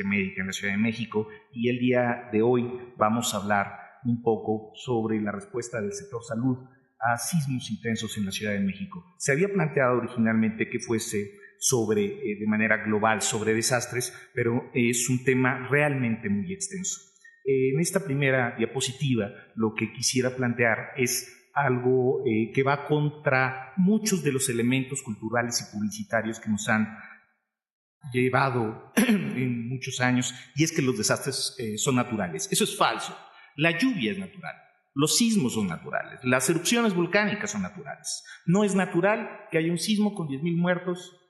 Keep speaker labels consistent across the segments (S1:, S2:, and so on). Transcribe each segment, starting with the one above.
S1: Médica en la Ciudad de México, y el día de hoy vamos a hablar un poco sobre la respuesta del sector salud a sismos intensos en la Ciudad de México. Se había planteado originalmente que fuese de manera global, sobre desastres, pero es un tema realmente muy extenso. En esta primera diapositiva lo que quisiera plantear es algo que va contra muchos de los elementos culturales y publicitarios que nos han llevado en muchos años, y es que los desastres son naturales. Eso es falso. La lluvia es natural, los sismos son naturales, las erupciones volcánicas son naturales. No es natural que haya un sismo con 10,000 muertos,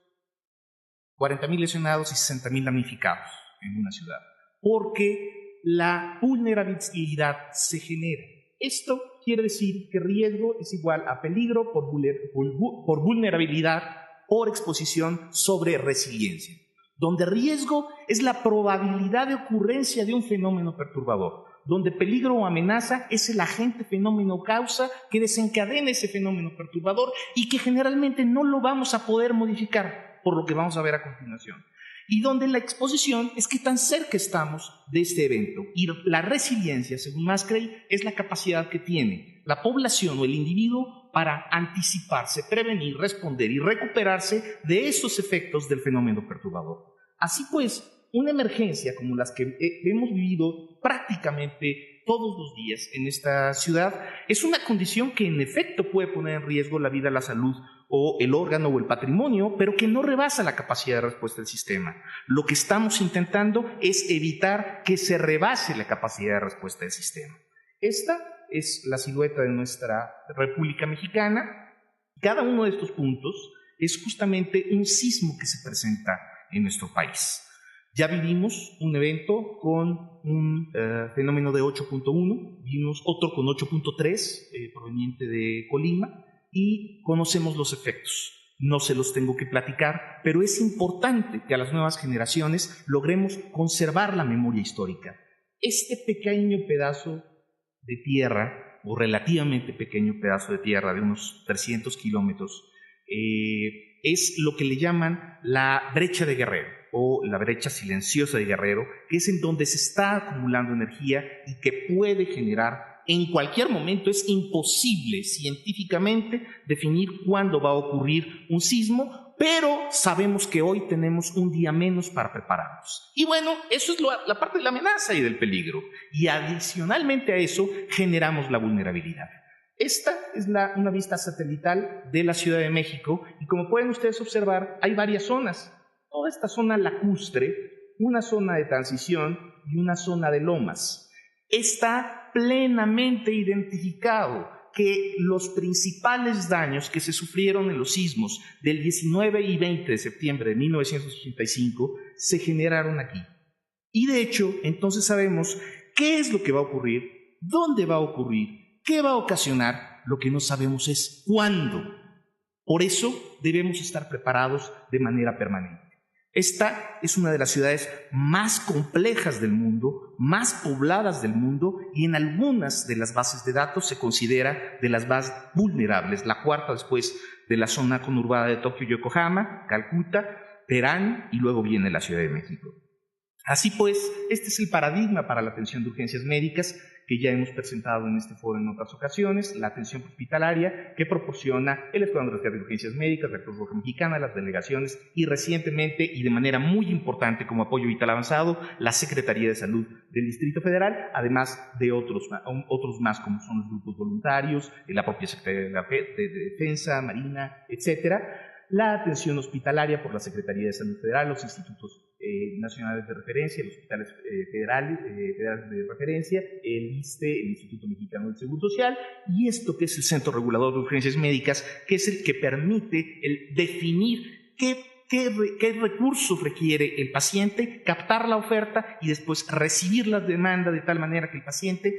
S1: 40,000 lesionados y 60,000 damnificados en una ciudad, porque la vulnerabilidad se genera. Esto quiere decir que riesgo es igual a peligro por vulnerabilidad, por exposición sobre resiliencia, donde riesgo es la probabilidad de ocurrencia de un fenómeno perturbador, donde peligro o amenaza es el agente, fenómeno o causa que desencadena ese fenómeno perturbador y que generalmente no lo vamos a poder modificar, por lo que vamos a ver a continuación. Y donde la exposición es que tan cerca estamos de este evento. Y la resiliencia, según Mascray, es la capacidad que tiene la población o el individuo para anticiparse, prevenir, responder y recuperarse de esos efectos del fenómeno perturbador. Así pues, una emergencia como las que hemos vivido prácticamente todos los días en esta ciudad es una condición que en efecto puede poner en riesgo la vida, la salud o el órgano o el patrimonio, pero que no rebasa la capacidad de respuesta del sistema. Lo que estamos intentando es evitar que se rebase la capacidad de respuesta del sistema. Esta es la silueta de nuestra República Mexicana. Cada uno de estos puntos es justamente un sismo que se presenta en nuestro país. Ya vivimos un evento con un fenómeno de 8.1, vimos otro con 8.3 proveniente de Colima, y conocemos los efectos. No se los tengo que platicar, pero es importante que a las nuevas generaciones logremos conservar la memoria histórica. Este pequeño pedazo de tierra, o relativamente pequeño pedazo de tierra de unos 300 kilómetros, es lo que le llaman la brecha de Guerrero, o la brecha silenciosa de Guerrero, que es en donde se está acumulando energía y que puede generar en cualquier momento. Es imposible científicamente definir cuándo va a ocurrir un sismo, pero sabemos que hoy tenemos un día menos para prepararnos. Y bueno, eso es la parte de la amenaza y del peligro. Y adicionalmente a eso, generamos la vulnerabilidad. Esta es una vista satelital de la Ciudad de México, y como pueden ustedes observar, hay varias zonas. Toda esta zona lacustre, una zona de transición y una zona de lomas. Está plenamente identificado que los principales daños que se sufrieron en los sismos del 19 y 20 de septiembre de 1985 se generaron aquí. Y de hecho, entonces sabemos qué es lo que va a ocurrir, dónde va a ocurrir, qué va a ocasionar. Lo que no sabemos es cuándo. Por eso debemos estar preparados de manera permanente. Esta es una de las ciudades más complejas del mundo, más pobladas del mundo, y en algunas de las bases de datos se considera de las más vulnerables, la cuarta después de la zona conurbada de Tokio, Yokohama, Calcuta, Teherán, y luego viene la Ciudad de México. Así pues, este es el paradigma para la atención de urgencias médicas que ya hemos presentado en este foro en otras ocasiones: la atención hospitalaria que proporciona el Escuadrón de Rescate de Urgencias Médicas, la Cruz Roja Mexicana, las delegaciones y recientemente, y de manera muy importante como apoyo vital avanzado, la Secretaría de Salud del Distrito Federal, además de otros más como son los grupos voluntarios, la propia Secretaría de Defensa, Marina, etcétera. La atención hospitalaria por la Secretaría de Salud Federal, los institutos nacionales de referencia, los hospitales federales de referencia, el ISSSTE, el Instituto Mexicano del Seguro Social, y esto que es el Centro Regulador de Urgencias Médicas, que es el que permite el definir qué recursos requiere el paciente, captar la oferta y después recibir la demanda de tal manera que el paciente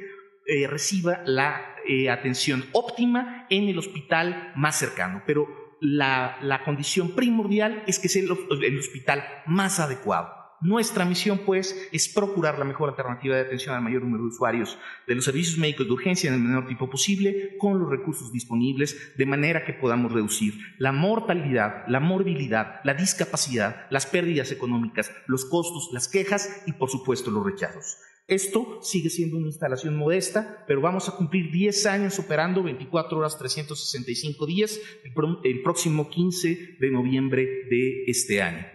S1: reciba la atención óptima en el hospital más cercano. Pero la condición primordial es que sea el hospital más adecuado. Nuestra misión, pues, es procurar la mejor alternativa de atención al mayor número de usuarios de los servicios médicos de urgencia en el menor tiempo posible, con los recursos disponibles, de manera que podamos reducir la mortalidad, la morbilidad, la discapacidad, las pérdidas económicas, los costos, las quejas y, por supuesto, los rechazos. Esto sigue siendo una instalación modesta, pero vamos a cumplir 10 años operando 24 horas, 365 días, el próximo 15 de noviembre de este año.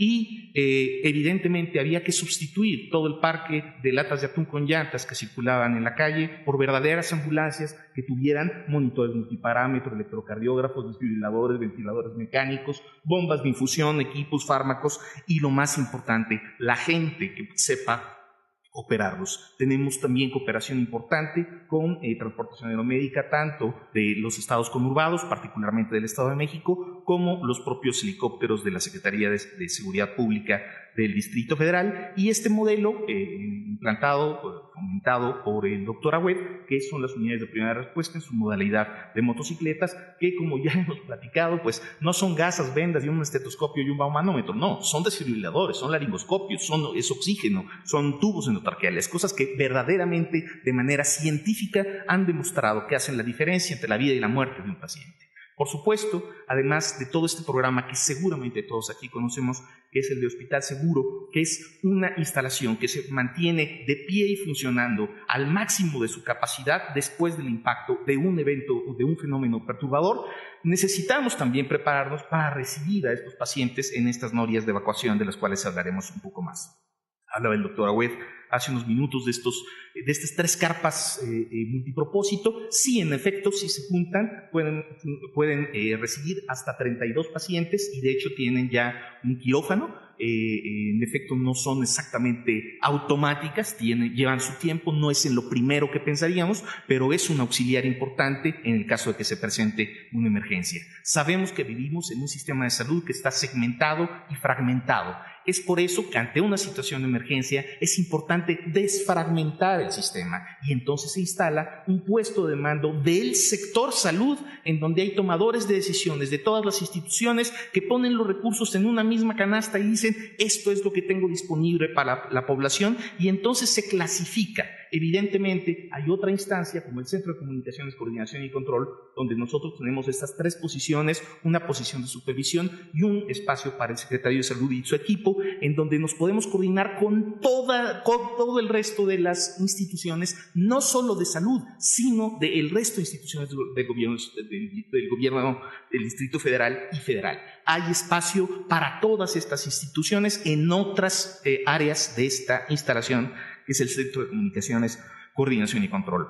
S1: Y evidentemente había que sustituir todo el parque de latas de atún con llantas que circulaban en la calle por verdaderas ambulancias que tuvieran monitores multiparámetros, electrocardiógrafos, desfibriladores, ventiladores mecánicos, bombas de infusión, equipos, fármacos y, lo más importante, la gente que sepa operarlos. Tenemos también cooperación importante con transportación aeromédica, tanto de los estados conurbados, particularmente del Estado de México, como los propios helicópteros de la Secretaría de Seguridad Pública del Distrito Federal. Y este modelo, implantado, fomentado por el doctor Agüed, que son las unidades de primera respuesta en su modalidad de motocicletas, que, como ya hemos platicado, pues no son gasas, vendas y un estetoscopio y un baumanómetro, no, son desfibriladores, son laringoscopios, es oxígeno, son tubos endotraqueales, cosas que verdaderamente, de manera científica, han demostrado que hacen la diferencia entre la vida y la muerte de un paciente. Por supuesto, además de todo este programa que seguramente todos aquí conocemos, que es el de Hospital Seguro, que es una instalación que se mantiene de pie y funcionando al máximo de su capacidad después del impacto de un evento o de un fenómeno perturbador, necesitamos también prepararnos para recibir a estos pacientes en estas norias de evacuación, de las cuales hablaremos un poco más. Hablaba el doctor Agüed hace unos minutos de estas 3 carpas multipropósito. Sí, en efecto, si se juntan, pueden recibir hasta 32 pacientes y de hecho tienen ya un quirófano. En efecto, no son exactamente automáticas, llevan su tiempo, no es en lo primero que pensaríamos, pero es un auxiliar importante en el caso de que se presente una emergencia. Sabemos que vivimos en un sistema de salud que está segmentado y fragmentado. Es por eso que ante una situación de emergencia es importante desfragmentar el sistema y entonces se instala un puesto de mando del sector salud en donde hay tomadores de decisiones de todas las instituciones que ponen los recursos en una misma canasta y dicen esto es lo que tengo disponible para la población y entonces se clasifica. Evidentemente hay otra instancia como el Centro de Comunicaciones, Coordinación y Control donde nosotros tenemos estas 3 posiciones, una posición de supervisión y un espacio para el secretario de Salud y su equipo en donde nos podemos coordinar con todo el resto de las instituciones, no solo de salud, sino del resto de instituciones del gobierno del Distrito Federal y federal. Hay espacio para todas estas instituciones en otras áreas de esta instalación, que es el Centro de Comunicaciones, Coordinación y Control.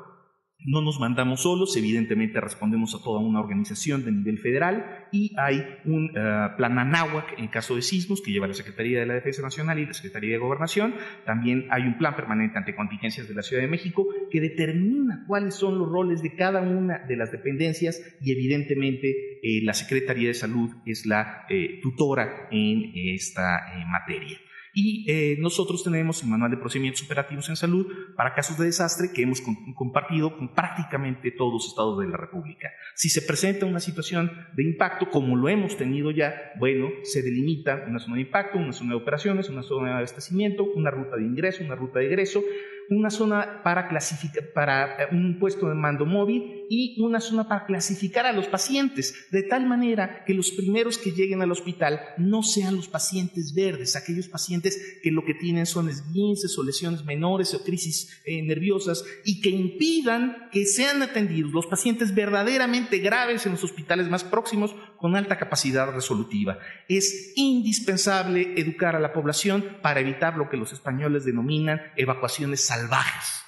S1: No nos mandamos solos, evidentemente respondemos a toda una organización de nivel federal y hay un plan Anáhuac en caso de sismos que lleva la Secretaría de la Defensa Nacional y la Secretaría de Gobernación. También hay un plan permanente ante contingencias de la Ciudad de México que determina cuáles son los roles de cada una de las dependencias y evidentemente la Secretaría de Salud es la tutora en esta materia. Y nosotros tenemos el Manual de Procedimientos Operativos en Salud para casos de desastre que hemos compartido con prácticamente todos los estados de la República. Si se presenta una situación de impacto, como lo hemos tenido ya, bueno, se delimita una zona de impacto, una zona de operaciones, una zona de abastecimiento, una ruta de ingreso, una ruta de egreso, una zona para un puesto de mando móvil y una zona para clasificar a los pacientes, de tal manera que los primeros que lleguen al hospital no sean los pacientes verdes, aquellos pacientes que lo que tienen son esguinces o lesiones menores o crisis nerviosas y que impidan que sean atendidos los pacientes verdaderamente graves en los hospitales más próximos con alta capacidad resolutiva. Es indispensable educar a la población para evitar lo que los españoles denominan evacuaciones salvajes.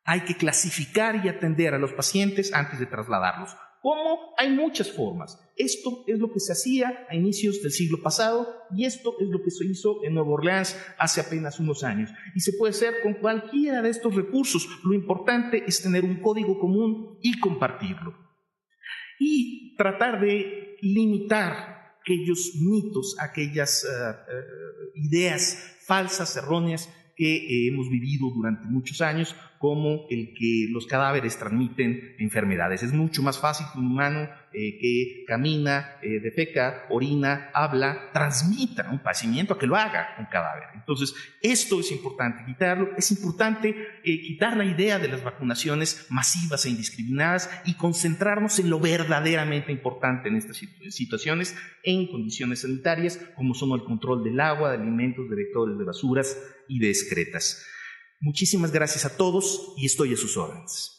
S1: Hay que clasificar y atender a los pacientes antes de trasladarlos. ¿Cómo? Hay muchas formas. Esto es lo que se hacía a inicios del siglo pasado y esto es lo que se hizo en Nueva Orleans hace apenas unos años. Y se puede hacer con cualquiera de estos recursos. Lo importante es tener un código común y compartirlo. Y tratar de limitar aquellos mitos, aquellas ideas falsas, erróneas que hemos vivido durante muchos años, como el que los cadáveres transmiten enfermedades. Es mucho más fácil que un humano que camina, defeca, orina, habla, transmita un padecimiento a que lo haga un cadáver. Entonces, esto es importante quitarlo. Es importante quitar la idea de las vacunaciones masivas e indiscriminadas y concentrarnos en lo verdaderamente importante en estas situaciones, en condiciones sanitarias, como son el control del agua, de alimentos, de vectores de basuras y de excretas. Muchísimas gracias a todos y estoy a sus órdenes.